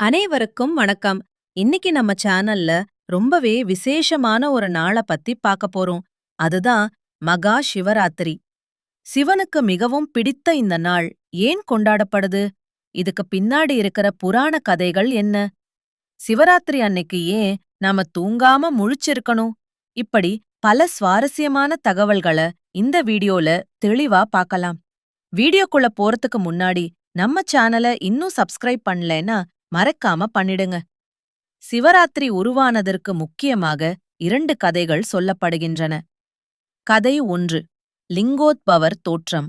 அனைவருக்கும் வணக்கம். இன்னைக்கு நம்ம சேனல்ல ரொம்பவே விசேஷமான ஒரு நாள பத்தி பார்க்க போறோம். அதுதான் மகா சிவராத்திரி. சிவனுக்கு மிகவும் பிடித்த இந்த நாள் ஏன் கொண்டாடப்படுது? இதுக்கு பின்னாடி இருக்கிற புராண கதைகள் என்ன? சிவராத்திரி அன்னைக்கு ஏன் நாம தூங்காம முழிச்சிருக்கணும்? இப்படி பல சுவாரஸ்யமான தகவல்கள இந்த வீடியோல தெளிவா பார்க்கலாம். வீடியோக்குள்ள போறதுக்கு முன்னாடி நம்ம சேனல இன்னும் சப்ஸ்கிரைப் பண்ணலைன்னா மறக்காம பண்ணிடுங்க. சிவராத்திரி உருவானதற்கு முக்கியமாக 2 கதைகள் சொல்லப்படுகின்றன. கதை 1. லிங்கோத்பவர் தோற்றம்.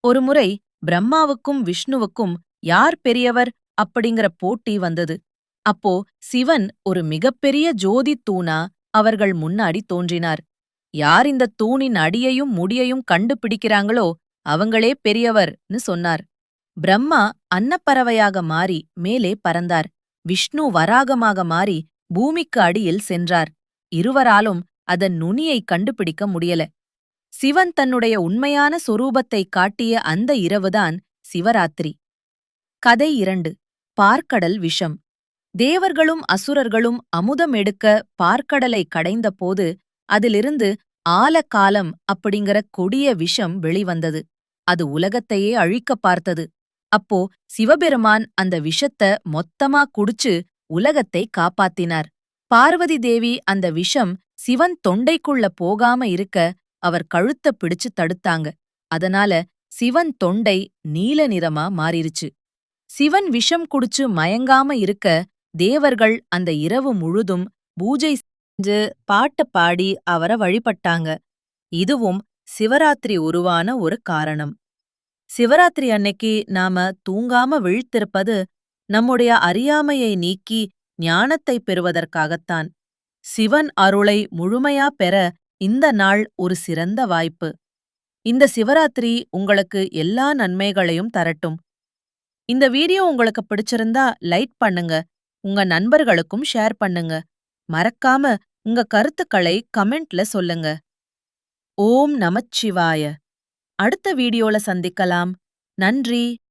ஒருமுறை பிரம்மாவுக்கும் விஷ்ணுவுக்கும் யார் பெரியவர் அப்படிங்கிற போட்டி வந்தது. அப்போ சிவன் ஒரு மிகப்பெரிய ஜோதி தூணா அவர்கள் முன்னாடி தோன்றினார். யார் இந்த தூணின் அடியையும் முடியையும் கண்டுபிடிக்கிறாங்களோ அவங்களே பெரியவர்னு சொன்னார். பிரம்மா அன்னப்பறவையாக மாறி மேலே பறந்தார். விஷ்ணு வராகமாக மாறி பூமிக்கு அடியில் சென்றார். இருவராலும் அதன் நுனியை கண்டுபிடிக்க முடியல. சிவன் தன்னுடைய உண்மையான சொரூபத்தை காட்டிய அந்த இரவுதான் சிவராத்திரி. கதை 2. பார்க்கடல் விஷம். தேவர்களும் அசுரர்களும் அமுதம் எடுக்க பார்க்கடலை கடைந்தபோது அதிலிருந்து ஆலகாலம் அப்படிங்கிற கொடிய விஷம் வெளிவந்தது. அது உலகத்தையே அழிக்க பார்த்தது. அப்போ சிவபெருமான் அந்த விஷத்த மொத்தமா குடிச்சு உலகத்தை காப்பாத்தினார். பார்வதி தேவி அந்த விஷம் சிவன் தொண்டைக்குள்ள போகாம இருக்க அவர் கழுத்த பிடிச்சு தடுத்தாங்க. அதனால சிவன் தொண்டை நீல நிறமா மாறிருச்சு. சிவன் விஷம் குடிச்சு மயங்காம இருக்க தேவர்கள் அந்த இரவு முழுதும் பூஜை செஞ்சு பாட்டு பாடி அவரை வழிபட்டாங்க. இதுவும் சிவராத்திரி உருவான ஒரு காரணம். சிவராத்திரி அன்னைக்கு நாம தூங்காம விழித்திருப்பது நம்முடைய அறியாமையை நீக்கி ஞானத்தை பெறுவதற்காகத்தான். சிவன் அருளை முழுமையா பெற இந்த நாள் ஒரு சிறந்த வாய்ப்பு. இந்த சிவராத்திரி உங்களுக்கு எல்லா நன்மைகளையும் தரட்டும். இந்த வீடியோ உங்களுக்கு பிடிச்சிருந்தா லைக் பண்ணுங்க, உங்க நண்பர்களுக்கும் ஷேர் பண்ணுங்க. மறக்காம உங்க கருத்துக்களை கமெண்ட்ல சொல்லுங்க. ஓம் நமச்சிவாய. அடுத்த வீடியோல சந்திக்கலாம். நன்றி.